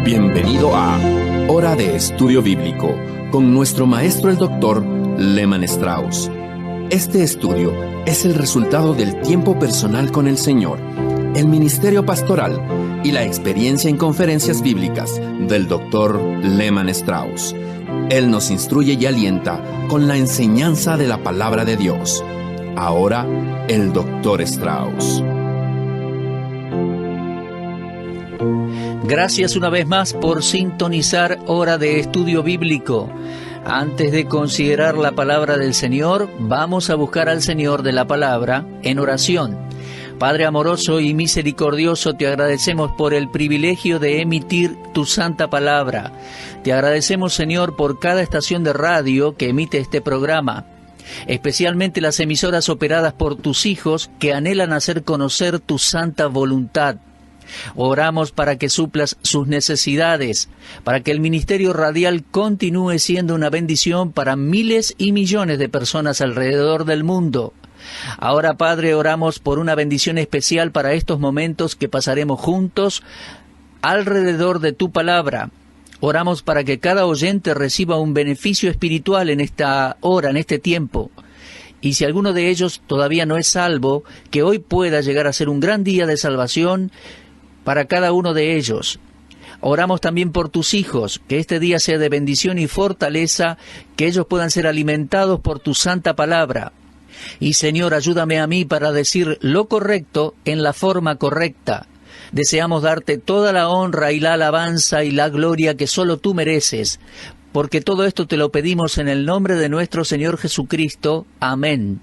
Bienvenido a Hora de Estudio Bíblico con nuestro maestro el Dr. Lehman Strauss. Este estudio es el resultado del tiempo personal con el Señor, el ministerio pastoral y la experiencia en conferencias bíblicas del Dr. Lehman Strauss. Él nos instruye y alienta con la enseñanza de la palabra de Dios. Ahora, el Dr. Strauss. Gracias una vez más por sintonizar Hora de Estudio Bíblico. Antes de considerar la palabra del Señor, vamos a buscar al Señor de la palabra en oración. Padre amoroso y misericordioso, te agradecemos por el privilegio de emitir tu santa palabra. Te agradecemos, Señor, por cada estación de radio que emite este programa, especialmente las emisoras operadas por tus hijos que anhelan hacer conocer tu santa voluntad. Oramos para que suplas sus necesidades, para que el ministerio radial continúe siendo una bendición para miles y millones de personas alrededor del mundo. Ahora, Padre, oramos por una bendición especial para estos momentos que pasaremos juntos alrededor de tu palabra. Oramos para que cada oyente reciba un beneficio espiritual en esta hora, en este tiempo. Y si alguno de ellos todavía no es salvo, que hoy pueda llegar a ser un gran día de salvación para cada uno de ellos. Oramos también por tus hijos, que este día sea de bendición y fortaleza, que ellos puedan ser alimentados por tu santa palabra. Y Señor, ayúdame a mí para decir lo correcto en la forma correcta. Deseamos darte toda la honra y la alabanza y la gloria que solo tú mereces, porque todo esto te lo pedimos en el nombre de nuestro Señor Jesucristo. Amén.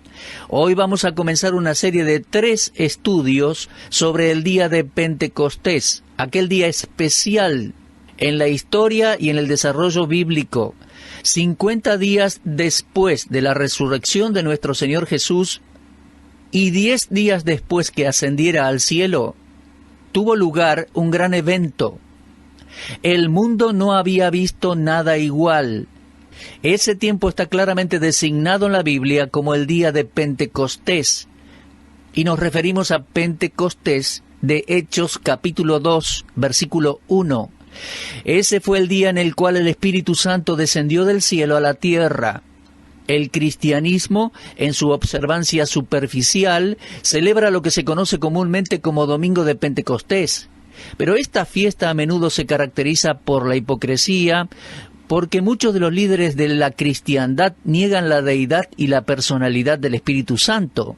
Hoy vamos a comenzar una serie de 3 estudios sobre el día de Pentecostés, aquel día especial en la historia y en el desarrollo bíblico. 50 días después de la resurrección de nuestro Señor Jesús y 10 días después que ascendiera al cielo, tuvo lugar un gran evento. El mundo no había visto nada igual. Ese tiempo está claramente designado en la Biblia como el día de Pentecostés. Y nos referimos a Pentecostés de Hechos capítulo 2, versículo 1. Ese fue el día en el cual el Espíritu Santo descendió del cielo a la tierra. El cristianismo, en su observancia superficial, celebra lo que se conoce comúnmente como Domingo de Pentecostés. Pero esta fiesta a menudo se caracteriza por la hipocresía, porque muchos de los líderes de la cristiandad niegan la deidad y la personalidad del Espíritu Santo.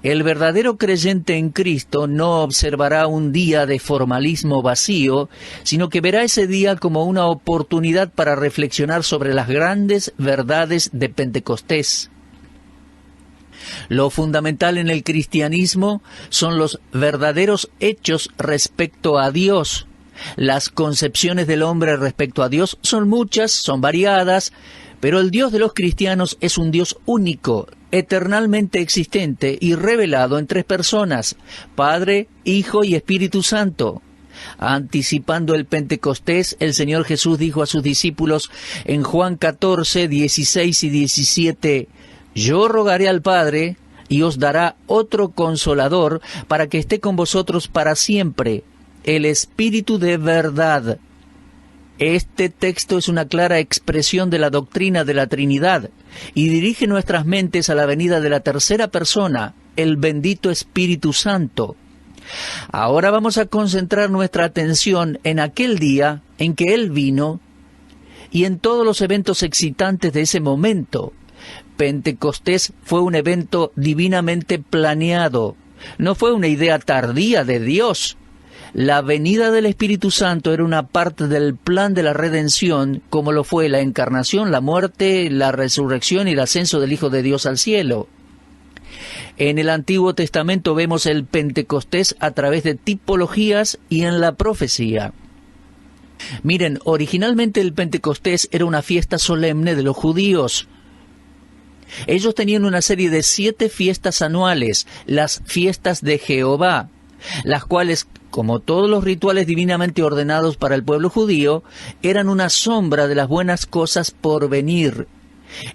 El verdadero creyente en Cristo no observará un día de formalismo vacío, sino que verá ese día como una oportunidad para reflexionar sobre las grandes verdades de Pentecostés. Lo fundamental en el cristianismo son los verdaderos hechos respecto a Dios. Las concepciones del hombre respecto a Dios son muchas, son variadas, pero el Dios de los cristianos es un Dios único, eternalmente existente y revelado en 3 personas, Padre, Hijo y Espíritu Santo. Anticipando el Pentecostés, el Señor Jesús dijo a sus discípulos en Juan 14, 16 y 17, «Yo rogaré al Padre, y os dará otro Consolador, para que esté con vosotros para siempre, el Espíritu de verdad». Este texto es una clara expresión de la doctrina de la Trinidad, y dirige nuestras mentes a la venida de la tercera persona, el bendito Espíritu Santo. Ahora vamos a concentrar nuestra atención en aquel día en que Él vino, y en todos los eventos excitantes de ese momento. Pentecostés fue un evento divinamente planeado, no fue una idea tardía de Dios. La venida del Espíritu Santo era una parte del plan de la redención, como lo fue la encarnación, la muerte, la resurrección y el ascenso del Hijo de Dios al cielo. En el Antiguo Testamento vemos el Pentecostés a través de tipologías y en la profecía. Miren, originalmente el Pentecostés era una fiesta solemne de los judíos. Ellos tenían una serie de 7 fiestas anuales, las fiestas de Jehová, las cuales, como todos los rituales divinamente ordenados para el pueblo judío, eran una sombra de las buenas cosas por venir.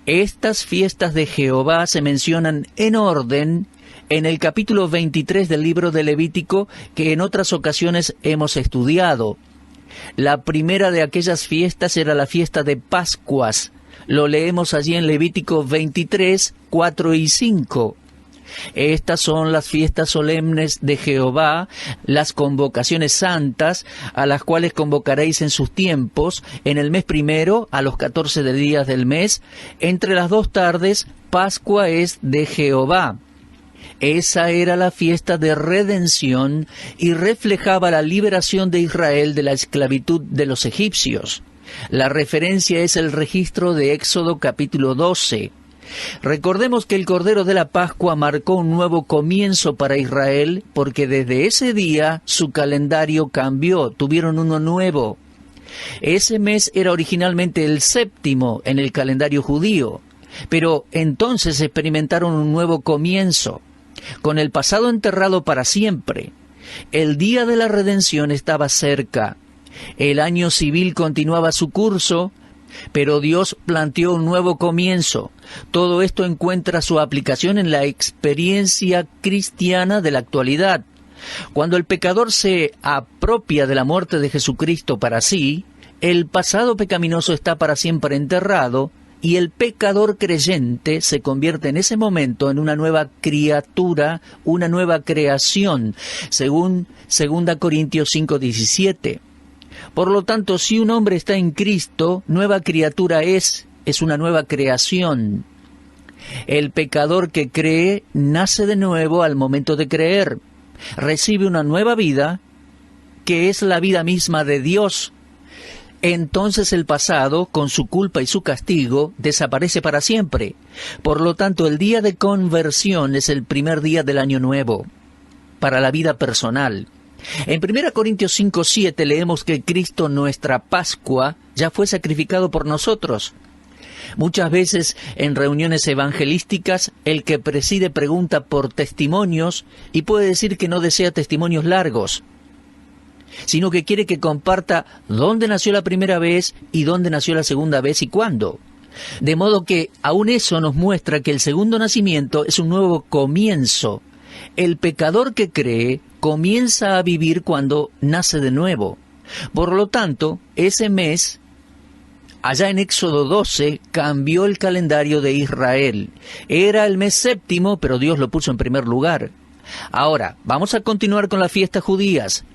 Estas fiestas de Jehová se mencionan en orden en el capítulo 23 del libro de Levítico, que en otras ocasiones hemos estudiado. La primera de aquellas fiestas era la fiesta de Pascuas. Lo leemos allí en Levítico 23, 4 y 5. Estas son las fiestas solemnes de Jehová, las convocaciones santas, a las cuales convocaréis en sus tiempos, en el mes primero, a los 14 de días del mes, entre las 2 tardes, Pascua es de Jehová. Esa era la fiesta de redención y reflejaba la liberación de Israel de la esclavitud de los egipcios. La referencia es el registro de Éxodo capítulo 12. Recordemos que el Cordero de la Pascua marcó un nuevo comienzo para Israel, porque desde ese día su calendario cambió, tuvieron uno nuevo. Ese mes era originalmente el 7º en el calendario judío, pero entonces experimentaron un nuevo comienzo, con el pasado enterrado para siempre. El día de la redención estaba cerca. El año civil continuaba su curso, pero Dios planteó un nuevo comienzo. Todo esto encuentra su aplicación en la experiencia cristiana de la actualidad. Cuando el pecador se apropia de la muerte de Jesucristo para sí, el pasado pecaminoso está para siempre enterrado, y el pecador creyente se convierte en ese momento en una nueva criatura, una nueva creación, según 2 Corintios 5:17. Por lo tanto, si un hombre está en Cristo, nueva criatura es una nueva creación. El pecador que cree nace de nuevo al momento de creer. Recibe una nueva vida, que es la vida misma de Dios. Entonces el pasado, con su culpa y su castigo, desaparece para siempre. Por lo tanto, el día de conversión es el primer día del año nuevo, para la vida personal. En 1 Corintios 5:7 leemos que Cristo, nuestra Pascua, ya fue sacrificado por nosotros. Muchas veces en reuniones evangelísticas el que preside pregunta por testimonios y puede decir que no desea testimonios largos, sino que quiere que comparta dónde nació la primera vez y dónde nació la segunda vez y cuándo. De modo que aún eso nos muestra que el segundo nacimiento es un nuevo comienzo. El pecador que cree comienza a vivir cuando nace de nuevo. Por lo tanto, ese mes, allá en Éxodo 12, cambió el calendario de Israel. Era el mes 7º, pero Dios lo puso en primer lugar. Ahora, vamos a continuar con las fiestas judías.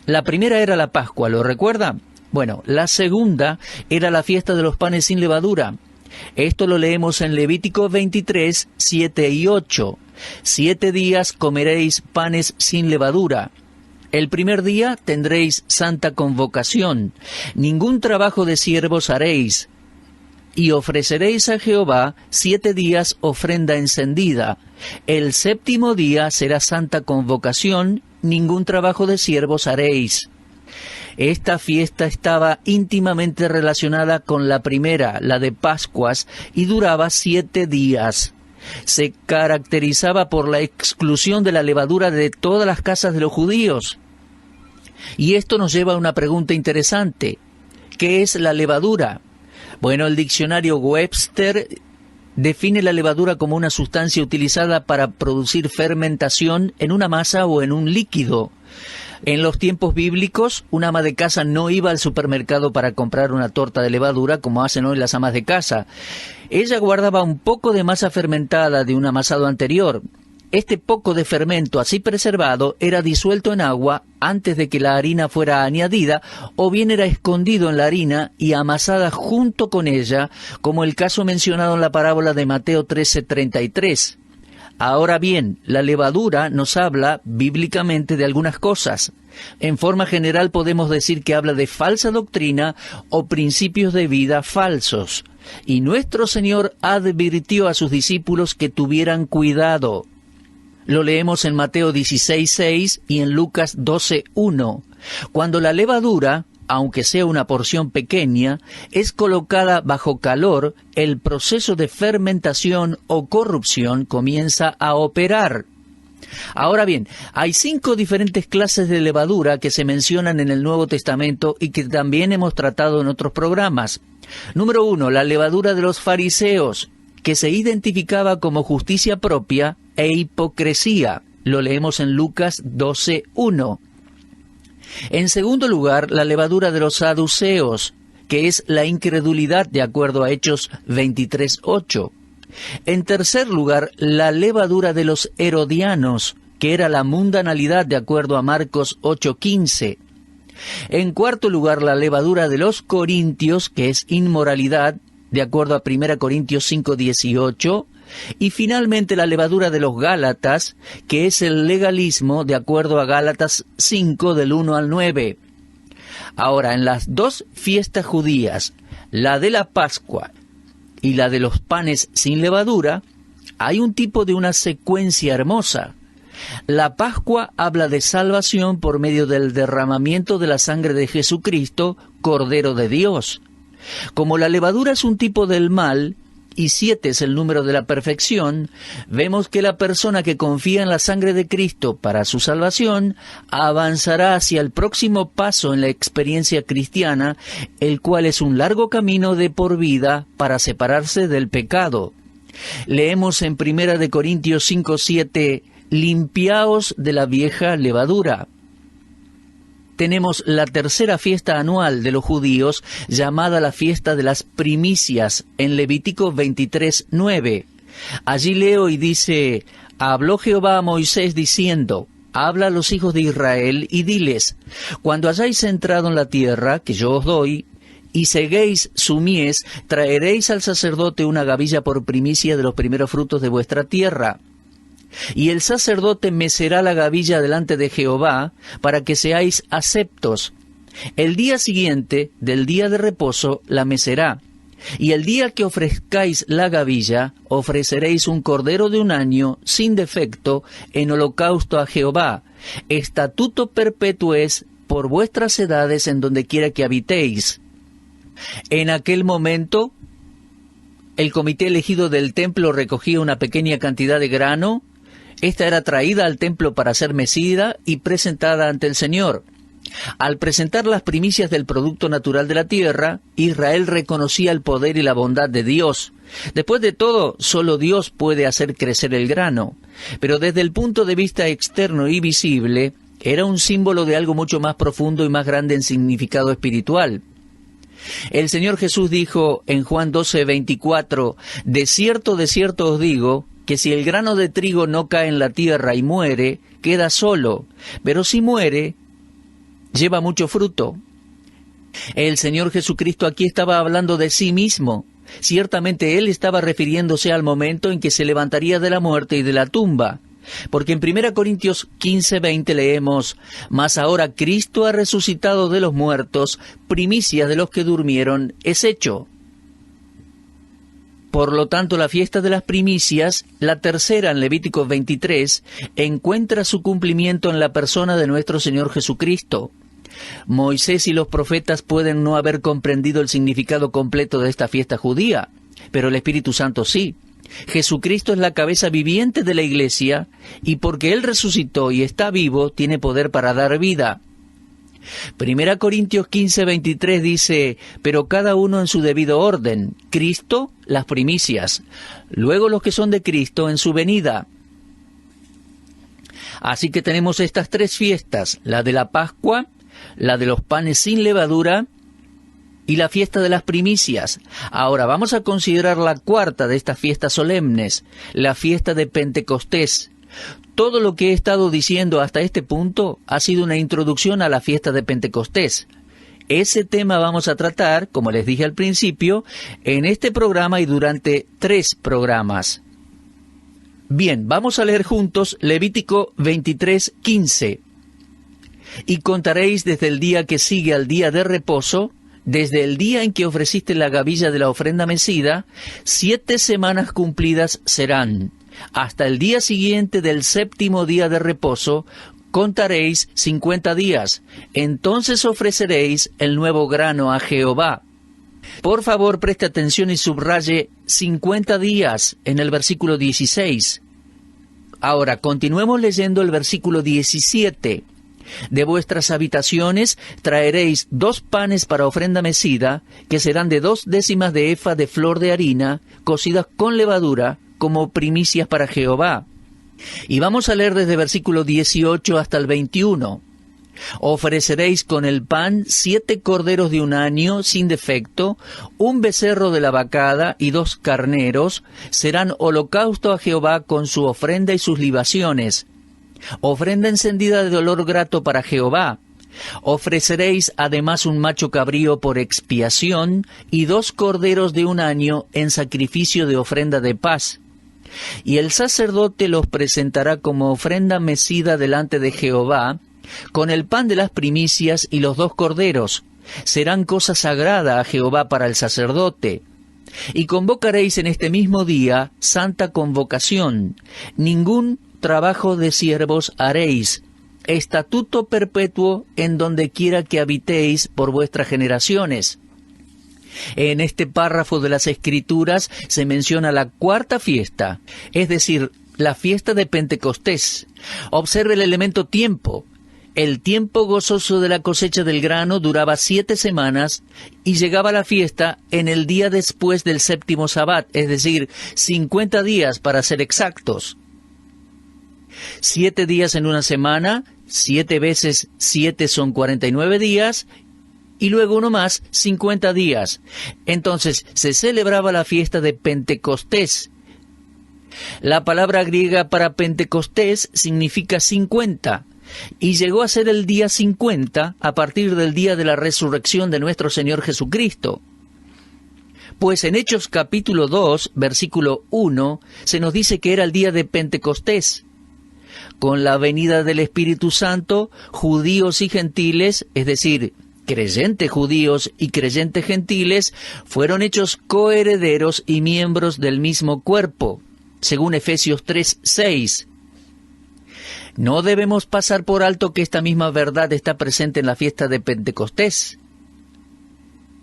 La primera era la Pascua, ¿lo recuerda? Bueno, la segunda era la fiesta de los panes sin levadura. Esto lo leemos en Levítico 23, 7 y 8. 7 días comeréis panes sin levadura. El primer día tendréis santa convocación. Ningún trabajo de siervos haréis. Y ofreceréis a Jehová 7 días ofrenda encendida. El 7º día será santa convocación. Ningún trabajo de siervos haréis. Esta fiesta estaba íntimamente relacionada con la primera, la de Pascuas, y duraba 7 días. Se caracterizaba por la exclusión de la levadura de todas las casas de los judíos. Y esto nos lleva a una pregunta interesante. ¿Qué es la levadura? Bueno, el diccionario Webster define la levadura como una sustancia utilizada para producir fermentación en una masa o en un líquido. En los tiempos bíblicos, una ama de casa no iba al supermercado para comprar una torta de levadura como hacen hoy las amas de casa. Ella guardaba un poco de masa fermentada de un amasado anterior. Este poco de fermento así preservado era disuelto en agua antes de que la harina fuera añadida, o bien era escondido en la harina y amasada junto con ella, como el caso mencionado en la parábola de Mateo 13:33. Ahora bien, la levadura nos habla bíblicamente de algunas cosas. En forma general podemos decir que habla de falsa doctrina o principios de vida falsos. Y nuestro Señor advirtió a sus discípulos que tuvieran cuidado. Lo leemos en Mateo 16:6 y en Lucas 12:1. Cuando la levadura, aunque sea una porción pequeña, es colocada bajo calor, el proceso de fermentación o corrupción comienza a operar. Ahora bien, hay 5 diferentes clases de levadura que se mencionan en el Nuevo Testamento y que también hemos tratado en otros programas. Número 1, la levadura de los fariseos, que se identificaba como justicia propia e hipocresía. Lo leemos en Lucas 12:1. En segundo lugar, la levadura de los saduceos, que es la incredulidad de acuerdo a Hechos 23:8. En tercer lugar, la levadura de los herodianos, que era la mundanalidad de acuerdo a Marcos 8:15. En cuarto lugar, la levadura de los corintios, que es inmoralidad, de acuerdo a 1 Corintios 5:18. Y finalmente la levadura de los gálatas, que es el legalismo, de acuerdo a Gálatas 5, del 1 al 9. Ahora, en las 2 fiestas judías, la de la Pascua y la de los panes sin levadura, hay un tipo de una secuencia hermosa. La Pascua habla de salvación por medio del derramamiento de la sangre de Jesucristo, Cordero de Dios. Como la levadura es un tipo del mal, y 7 es el número de la perfección, vemos que la persona que confía en la sangre de Cristo para su salvación avanzará hacia el próximo paso en la experiencia cristiana, el cual es un largo camino de por vida para separarse del pecado. Leemos en 1 Corintios 5:7, limpiaos de la vieja levadura. Tenemos la tercera fiesta anual de los judíos, llamada la fiesta de las primicias, en Levítico 23:9. Allí leo y dice: habló Jehová a Moisés diciendo, habla a los hijos de Israel y diles, cuando hayáis entrado en la tierra que yo os doy, y seguéis su mies, traeréis al sacerdote una gavilla por primicia de los primeros frutos de vuestra tierra. Y el sacerdote mecerá la gavilla delante de Jehová, para que seáis aceptos. El día siguiente del día de reposo la mecerá. Y el día que ofrezcáis la gavilla, ofreceréis un cordero de 1 año, sin defecto, en holocausto a Jehová. Estatuto perpetuo es por vuestras edades en donde quiera que habitéis. En aquel momento, el comité elegido del templo recogía una pequeña cantidad de grano. Esta era traída al templo para ser mecida y presentada ante el Señor. Al presentar las primicias del producto natural de la tierra, Israel reconocía el poder y la bondad de Dios. Después de todo, solo Dios puede hacer crecer el grano. Pero desde el punto de vista externo y visible, era un símbolo de algo mucho más profundo y más grande en significado espiritual. El Señor Jesús dijo en Juan 12:24, de cierto os digo, que si el grano de trigo no cae en la tierra y muere, queda solo, pero si muere, lleva mucho fruto. El Señor Jesucristo aquí estaba hablando de sí mismo. Ciertamente Él estaba refiriéndose al momento en que se levantaría de la muerte y de la tumba. Porque en 1 Corintios 15:20 leemos, mas ahora Cristo ha resucitado de los muertos, primicias de los que durmieron es hecho. Por lo tanto, la fiesta de las primicias, la tercera en Levítico 23, encuentra su cumplimiento en la persona de nuestro Señor Jesucristo. Moisés y los profetas pueden no haber comprendido el significado completo de esta fiesta judía, pero el Espíritu Santo sí. Jesucristo es la cabeza viviente de la Iglesia, y porque Él resucitó y está vivo, tiene poder para dar vida. 1 Corintios 15:23 dice, pero cada uno en su debido orden, Cristo, las primicias, luego los que son de Cristo en su venida. Así que tenemos estas 3 fiestas, la de la Pascua, la de los panes sin levadura y la fiesta de las primicias. Ahora vamos a considerar la cuarta de estas fiestas solemnes, la fiesta de Pentecostés. Todo lo que he estado diciendo hasta este punto ha sido una introducción a la fiesta de Pentecostés. Ese tema vamos a tratar, como les dije al principio, en este programa y durante 3 programas. Bien, vamos a leer juntos Levítico 23:15. Y contaréis desde el día que sigue al día de reposo, desde el día en que ofreciste la gavilla de la ofrenda mecida, 7 semanas cumplidas serán. Hasta el día siguiente del 7º día de reposo, contaréis 50 días. Entonces ofreceréis el nuevo grano a Jehová. Por favor, preste atención y subraye 50 días en el versículo 16. Ahora, continuemos leyendo el versículo 17. De vuestras habitaciones traeréis 2 panes para ofrenda mecida, que serán de 2 décimas de efa de flor de harina, cocidas con levadura, como primicias para Jehová. Y vamos a leer desde versículo 18 hasta el 21. Ofreceréis con el pan 7 corderos de un año sin defecto, 1 becerro de la vacada y 2 carneros, serán holocausto a Jehová con su ofrenda y sus libaciones. Ofrenda encendida de olor grato para Jehová. Ofreceréis además un macho cabrío por expiación y 2 corderos de un año en sacrificio de ofrenda de paz. Y el sacerdote los presentará como ofrenda mecida delante de Jehová, con el pan de las primicias y los 2 corderos. Serán cosa sagrada a Jehová para el sacerdote. Y convocaréis en este mismo día santa convocación. Ningún trabajo de siervos haréis. Estatuto perpetuo en donde quiera que habitéis por vuestras generaciones. En este párrafo de las Escrituras se menciona la 4ª fiesta, es decir, la fiesta de Pentecostés. Observe el elemento tiempo. El tiempo gozoso de la cosecha del grano duraba 7 semanas y llegaba la fiesta en el día después del 7º Sabbat, es decir, 50 días para ser exactos. 7 días en una semana, 7 veces 7 son 49 días, y luego uno más, 50 días. Entonces, se celebraba la fiesta de Pentecostés. La palabra griega para Pentecostés significa 50, y llegó a ser el día 50 a partir del día de la resurrección de nuestro Señor Jesucristo. Pues en Hechos capítulo 2, versículo 1, se nos dice que era el día de Pentecostés. Con la venida del Espíritu Santo, judíos y gentiles, es decir, creyentes judíos y creyentes gentiles, fueron hechos coherederos y miembros del mismo cuerpo, según Efesios 3:6. No debemos pasar por alto que esta misma verdad está presente en la fiesta de Pentecostés.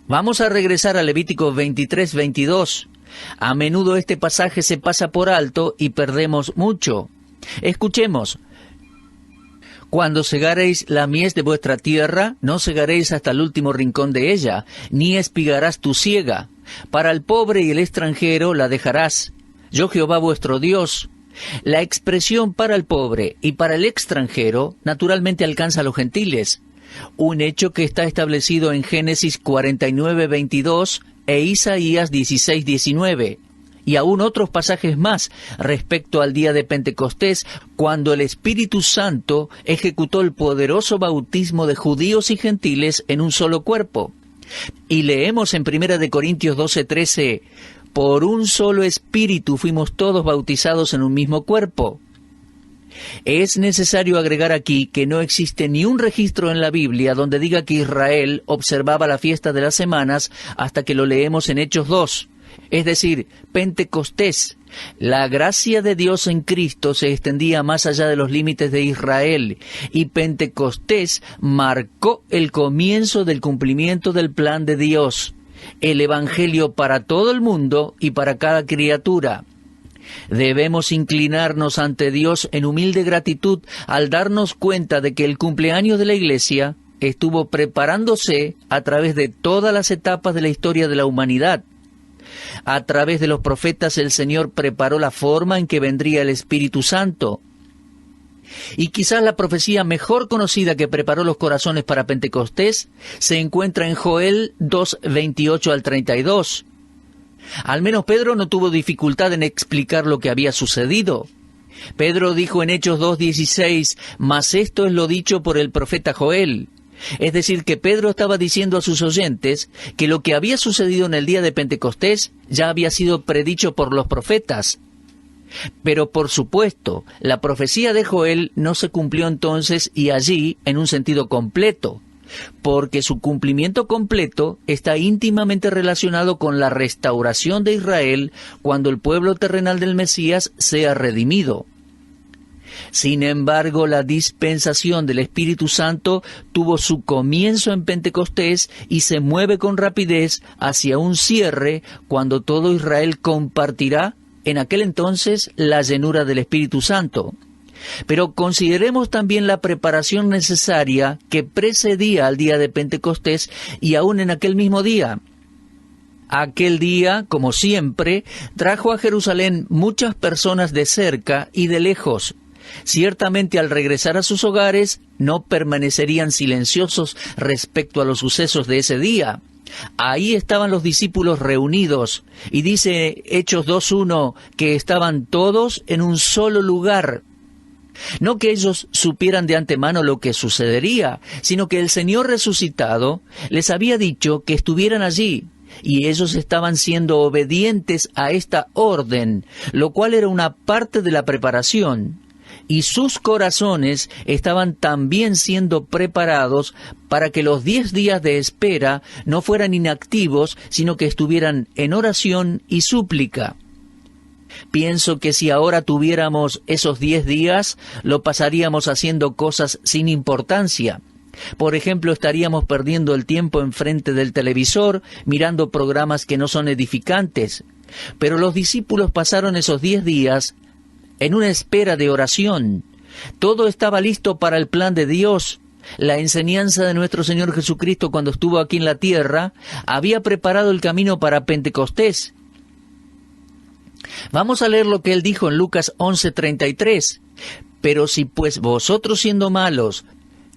Vamos a regresar a Levítico 23:22. A menudo este pasaje se pasa por alto y perdemos mucho. Escuchemos. Cuando segareis la mies de vuestra tierra, no segaréis hasta el último rincón de ella, ni espigarás tu siega. Para el pobre y el extranjero la dejarás. Yo Jehová vuestro Dios. La expresión para el pobre y para el extranjero naturalmente alcanza a los gentiles, un hecho que está establecido en Génesis 49:22 e Isaías 16:19. Y aún otros pasajes más respecto al día de Pentecostés, cuando el Espíritu Santo ejecutó el poderoso bautismo de judíos y gentiles en un solo cuerpo. Y leemos en 1 Corintios 12:13, por un solo Espíritu fuimos todos bautizados en un mismo cuerpo. Es necesario agregar aquí que no existe ni un registro en la Biblia donde diga que Israel observaba la fiesta de las semanas hasta que lo leemos en Hechos 2. Es decir, Pentecostés. La gracia de Dios en Cristo se extendía más allá de los límites de Israel, y Pentecostés marcó el comienzo del cumplimiento del plan de Dios, el Evangelio para todo el mundo y para cada criatura. Debemos inclinarnos ante Dios en humilde gratitud al darnos cuenta de que el cumpleaños de la Iglesia estuvo preparándose a través de todas las etapas de la historia de la humanidad. A través de los profetas el Señor preparó la forma en que vendría el Espíritu Santo. Y quizás la profecía mejor conocida que preparó los corazones para Pentecostés se encuentra en Joel 2:28 al 32. Al menos Pedro no tuvo dificultad en explicar lo que había sucedido. Pedro dijo en Hechos 2:16, mas esto es lo dicho por el profeta Joel. Es decir, que Pedro estaba diciendo a sus oyentes que lo que había sucedido en el día de Pentecostés ya había sido predicho por los profetas. Pero por supuesto, la profecía de Joel no se cumplió entonces y allí en un sentido completo, porque su cumplimiento completo está íntimamente relacionado con la restauración de Israel cuando el pueblo terrenal del Mesías sea redimido. Sin embargo, la dispensación del Espíritu Santo tuvo su comienzo en Pentecostés y se mueve con rapidez hacia un cierre cuando todo Israel compartirá en aquel entonces la llenura del Espíritu Santo. Pero consideremos también la preparación necesaria que precedía al día de Pentecostés y aún en aquel mismo día. Aquel día, como siempre, trajo a Jerusalén muchas personas de cerca y de lejos. Ciertamente al regresar a sus hogares no permanecerían silenciosos respecto a los sucesos de ese día. Ahí estaban los discípulos reunidos, y dice Hechos 2:1 que estaban todos en un solo lugar. No que ellos supieran de antemano lo que sucedería, sino que el Señor resucitado les había dicho que estuvieran allí, y ellos estaban siendo obedientes a esta orden, lo cual era una parte de la preparación. Y sus corazones estaban también siendo preparados para que los 10 días de espera no fueran inactivos, sino que estuvieran en oración y súplica. Pienso que si ahora tuviéramos esos 10 días, lo pasaríamos haciendo cosas sin importancia. Por ejemplo, estaríamos perdiendo el tiempo enfrente del televisor, mirando programas que no son edificantes. Pero los discípulos pasaron esos 10 días en una espera de oración. Todo estaba listo para el plan de Dios. La enseñanza de nuestro Señor Jesucristo cuando estuvo aquí en la tierra había preparado el camino para Pentecostés. Vamos a leer lo que Él dijo en Lucas 11:33. Pero si pues vosotros siendo malos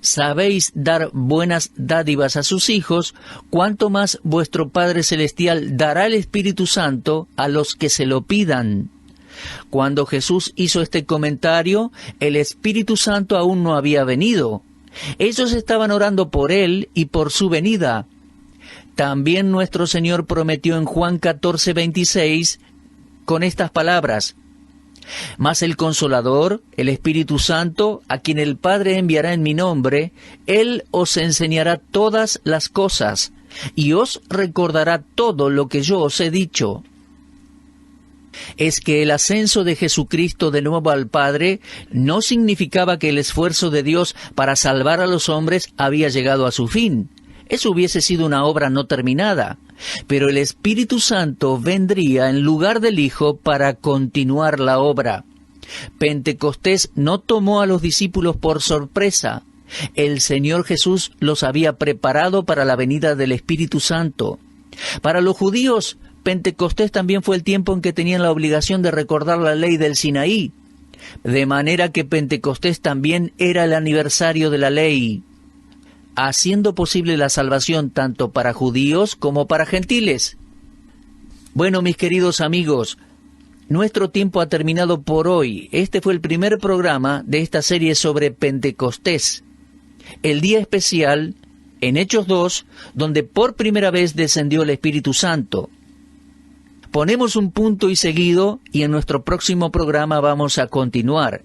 sabéis dar buenas dádivas a sus hijos, ¿cuánto más vuestro Padre Celestial dará el Espíritu Santo a los que se lo pidan? Cuando Jesús hizo este comentario, el Espíritu Santo aún no había venido. Ellos estaban orando por Él y por su venida. También nuestro Señor prometió en Juan 14:26 con estas palabras: Mas el Consolador, el Espíritu Santo, a quien el Padre enviará en mi nombre, Él os enseñará todas las cosas, y os recordará todo lo que yo os he dicho. Es que el ascenso de Jesucristo de nuevo al Padre no significaba que el esfuerzo de Dios para salvar a los hombres había llegado a su fin. Eso hubiese sido una obra no terminada. Pero el Espíritu Santo vendría en lugar del Hijo para continuar la obra. Pentecostés no tomó a los discípulos por sorpresa. El Señor Jesús los había preparado para la venida del Espíritu Santo. Para los judíos, Pentecostés también fue el tiempo en que tenían la obligación de recordar la ley del Sinaí. De manera que Pentecostés también era el aniversario de la ley, haciendo posible la salvación tanto para judíos como para gentiles. Bueno, mis queridos amigos, nuestro tiempo ha terminado por hoy. Este fue el primer programa de esta serie sobre Pentecostés, el día especial en Hechos 2, donde por primera vez descendió el Espíritu Santo. Ponemos un punto y seguido, y en nuestro próximo programa vamos a continuar.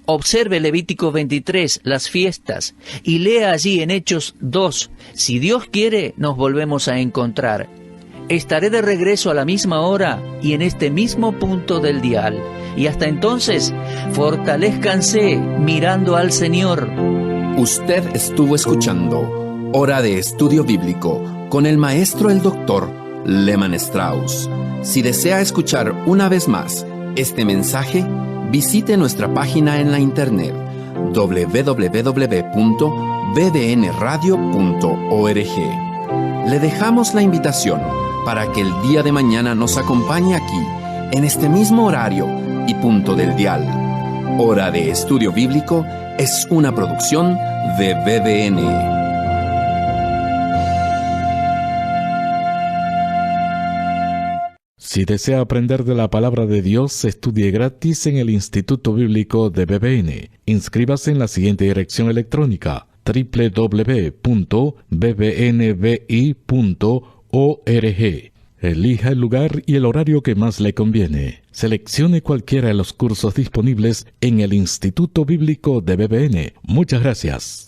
Observe Levítico 23, las fiestas, y lea allí en Hechos 2. Si Dios quiere, nos volvemos a encontrar. Estaré de regreso a la misma hora y en este mismo punto del dial. Y hasta entonces, fortalézcanse mirando al Señor. Usted estuvo escuchando Hora de Estudio Bíblico con el maestro el doctor Lehman Strauss. Si desea escuchar una vez más este mensaje, visite nuestra página en la internet www.bbnradio.org. Le dejamos la invitación para que el día de mañana nos acompañe aquí, en este mismo horario y punto del dial. Hora de Estudio Bíblico es una producción de BBN. Si desea aprender de la palabra de Dios, estudie gratis en el Instituto Bíblico de BBN. Inscríbase en la siguiente dirección electrónica: www.bbnbi.org. Elija el lugar y el horario que más le conviene. Seleccione cualquiera de los cursos disponibles en el Instituto Bíblico de BBN. Muchas gracias.